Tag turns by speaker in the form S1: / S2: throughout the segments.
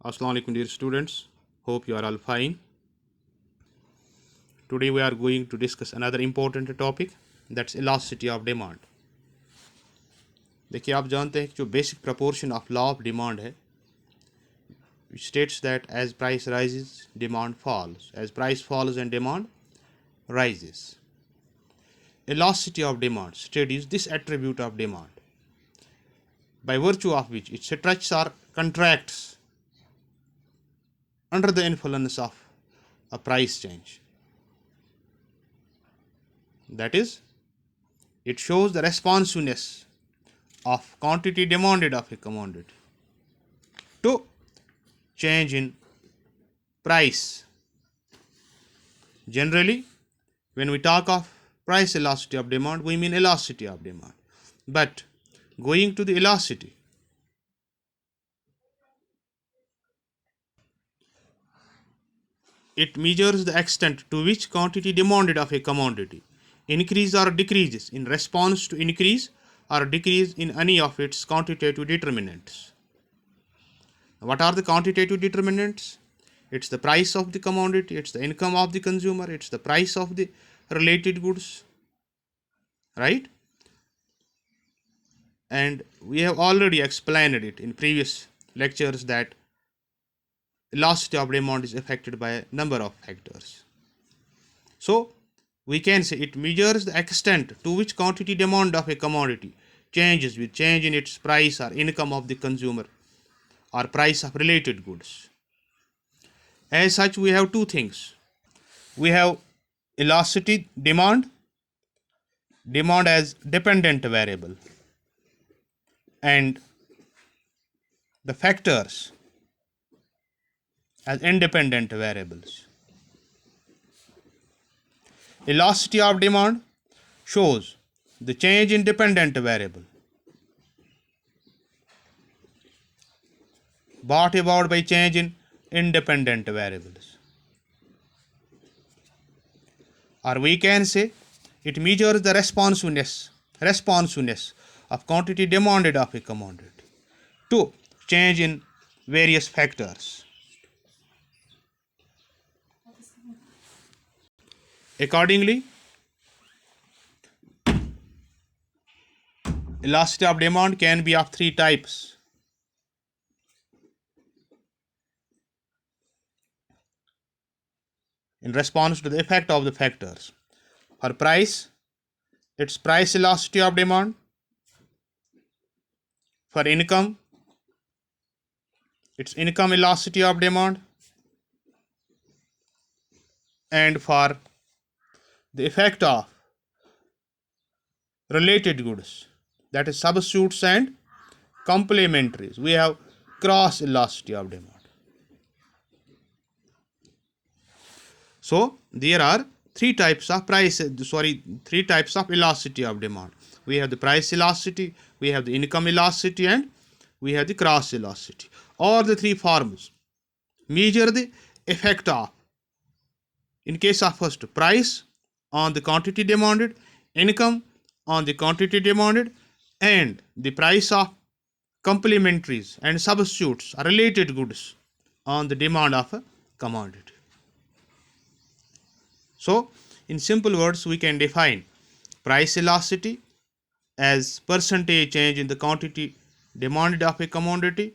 S1: Assalamu alaikum dear students, hope you are all fine. Today we are going to discuss another important topic, that's elasticity of demand. देखिए आप जानते हैं कि जो basic proportion of law of demand है, which states that as price rises demand falls, as price falls and demand rises. Elasticity of demand studies this attribute of demand, by virtue of which it stretches or contracts under the influence of a price change. That is, it shows the responsiveness of quantity demanded of a commodity to change in price. Generally, when we talk of price elasticity of demand, we mean elasticity of demand. But going to the elasticity, it measures the extent to which quantity demanded of a commodity increases or decreases in response to increase or decrease in any of its quantitative determinants. What are the quantitative determinants? It's the price of the commodity, it's the income of the consumer, it's the price of the related goods, right? And we have already explained it in previous lectures that elasticity of demand is affected by a number of factors. So we can say it measures the extent to which quantity demand of a commodity changes with change in its price or income of the consumer or price of related goods. As such, we have two things. We have elasticity demand as dependent variable, and the factors as independent variables. Elasticity of demand shows the change in dependent variable brought about by change in independent variables. Or we can say it measures the responsiveness of quantity demanded of a commodity to change in various factors. Accordingly, elasticity of demand can be of three types. In response to the effect of the factors. For price, it's price elasticity of demand. For income, it's income elasticity of demand. And for the effect of related goods, that is substitutes and complementaries, we have cross elasticity of demand. So there are three types of elasticity of demand. We have the price elasticity, we have the income elasticity, and we have the cross elasticity. All the three forms measure the effect of, in case of first, price on the quantity demanded, income on the quantity demanded, and the price of complementaries and substitutes or related goods on the demand of a commodity. So in simple words, we can define price elasticity as percentage change in the quantity demanded of a commodity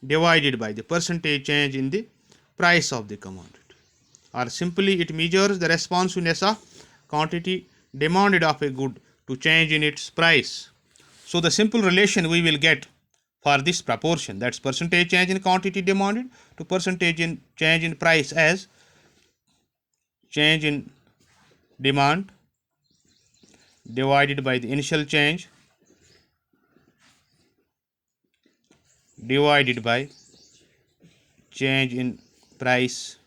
S1: divided by the percentage change in the price of the commodity. Or simply, it measures the responsiveness of quantity demanded of a good to change in its price. So the simple relation we will get for this proportion, that's percentage change in quantity demanded to percentage in change in price, as change in demand divided by the initial change divided by change in price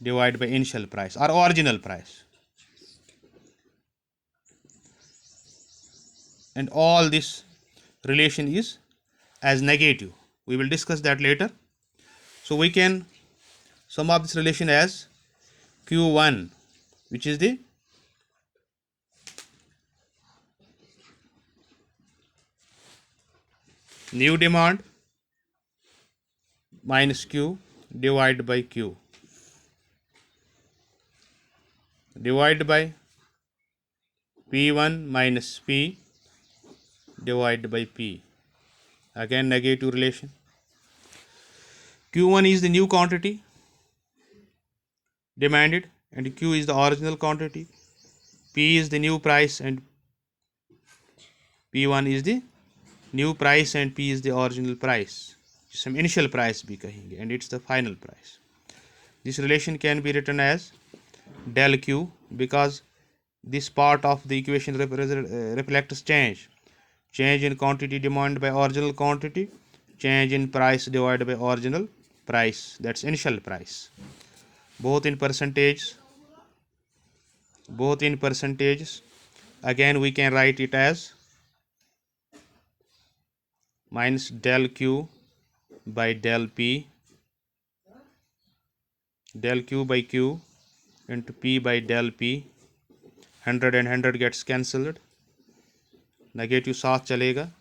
S1: divided by initial price or original price. And all this relation is as negative. We will discuss that later. So we can sum up this relation as Q1, which is the new demand minus q divided by q divided by p1 minus p divided by p. Again negative relation. Q1 is the new quantity demanded and q is the original quantity. P is the new price and P1 is the new price and P is the original price. जिसे हम initial price भी कहेंगे and it's the final price. This relation can be written as del Q because this part of the equation reflects change in quantity demanded by original quantity, change in price divided by original price, that's initial price. Both in percentages. Again we can write it as minus del Q by del P, del Q by Q into P by del P. 100 and 100 gets cancelled, negative साथ चलेगा.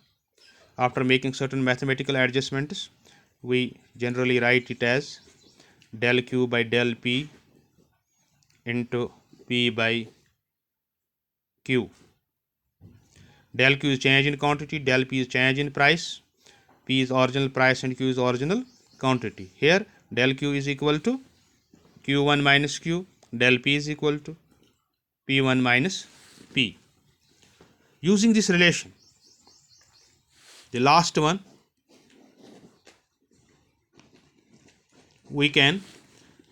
S1: After making certain mathematical adjustments, we generally write it as del Q by del P into P by Q. Del Q is change in quantity, del P is change in price, P is original price and Q is original quantity. Here del Q is equal to Q1 minus Q, del P is equal to P1 minus P. Using this relation, the last one, we can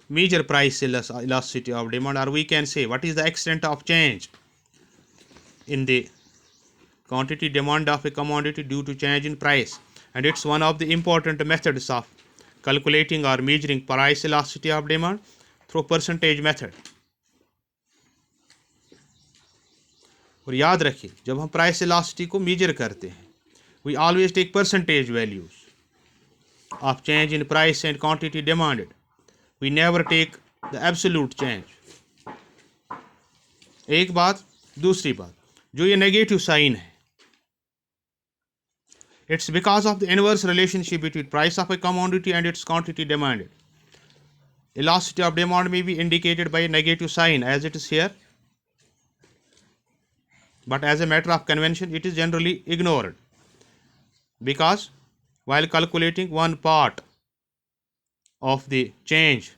S1: measure price elasticity of demand, or we can say what is the extent of change in the quantity demand of a commodity due to change in price, and it's one of the important methods of calculating or measuring price elasticity of demand through percentage method. और याद रखिए जब हम price elasticity को major करते हैं, we always take percentage values of change in price and quantity demanded. We never take the absolute change. एक बात. दूसरी बात, जो ये नेगेटिव साइन है, it's because of the inverse relationship between price of a commodity and its quantity demanded. Elasticity of demand may be indicated by a negative sign as it is here, but as a matter of convention it is generally ignored because while calculating one part of the change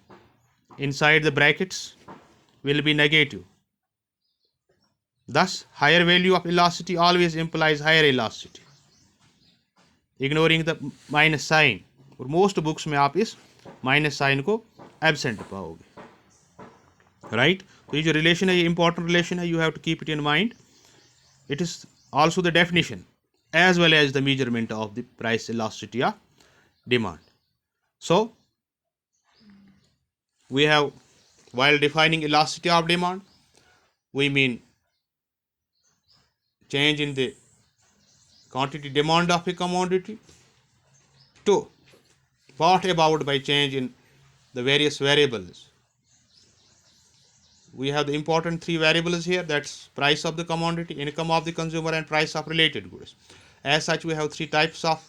S1: inside the brackets will be negative. Thus higher value of elasticity always implies higher elasticity, ignoring the minus sign. और most books में आप इस minus sign को absent पाओगे, right? तो ये जो relation है, ये important relation है, you have to keep it in mind. It is also the definition as well as the measurement of the price elasticity of demand. So we have, while defining elasticity of demand, we mean change in the quantity demand of a commodity to brought about by change in the various variables. We have the important three variables here, that's price of the commodity, income of the consumer, and price of related goods. As such, we have three types of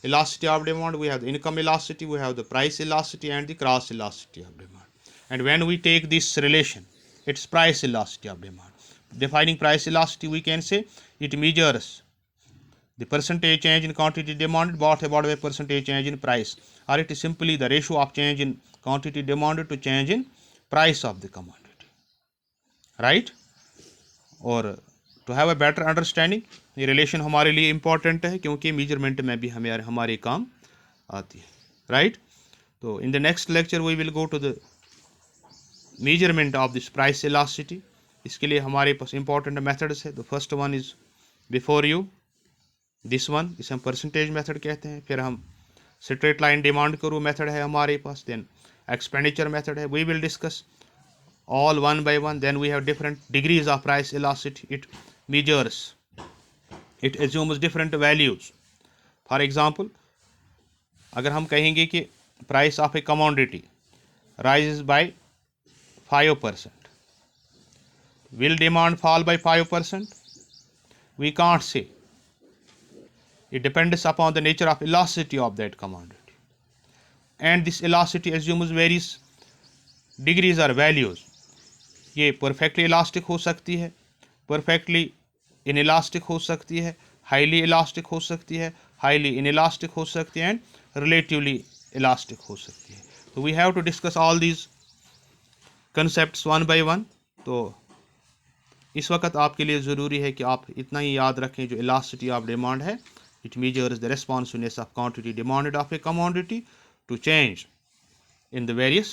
S1: elasticity of demand. We have the income elasticity, we have the price elasticity, and the cross elasticity of demand. And when we take this relation, it's price elasticity of demand. Defining price elasticity, we can say it measures the percentage change in quantity demanded brought about by percentage change in price, or it is simply the ratio of change in quantity demanded to change in price of the commodity, right? और to have a better understanding, ये relation हमारे लिए important है क्योंकि measurement में भी हमारे काम आती है, right? तो in the next lecture we will go to the measurement of this price elasticity. इसके लिए हमारे पास important methods है. The first one is before you, this one, इसे हम percentage method कहते हैं. फिर हम straight line demand curve method है हमारे पास. Then expenditure method है. We will discuss all one by one. Then we have different degrees of price elasticity. It measures, it assumes different values. For example, अगर हम कहेंगे कि price of a commodity rises by 5%, will demand fall by 5%? We can't say. It depends upon the nature of elasticity of that commodity. And this elasticity assumes various degrees और values. ये perfectly elastic हो सकती है, perfectly inelastic हो सकती है, highly elastic हो सकती है, हाईली इनइलास्टिक हो सकती है, एंड रिलेटिवली इलास्टिक हो सकती है। तो we have to discuss all these concepts one by one. तो इस वक्त आपके लिए ज़रूरी है कि आप इतना ही याद रखें, जो इलास्टिसिटी ऑफ डिमांड है, it measures the responsiveness of quantity demanded of a commodity to change in the various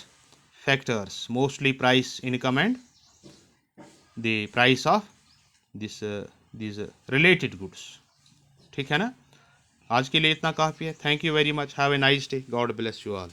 S1: factors, mostly price, income, and the price of these related goods। ठीक है ना? आज के लिए इतना काफ़ी है। Thank you very much. Have a nice day. God bless you all.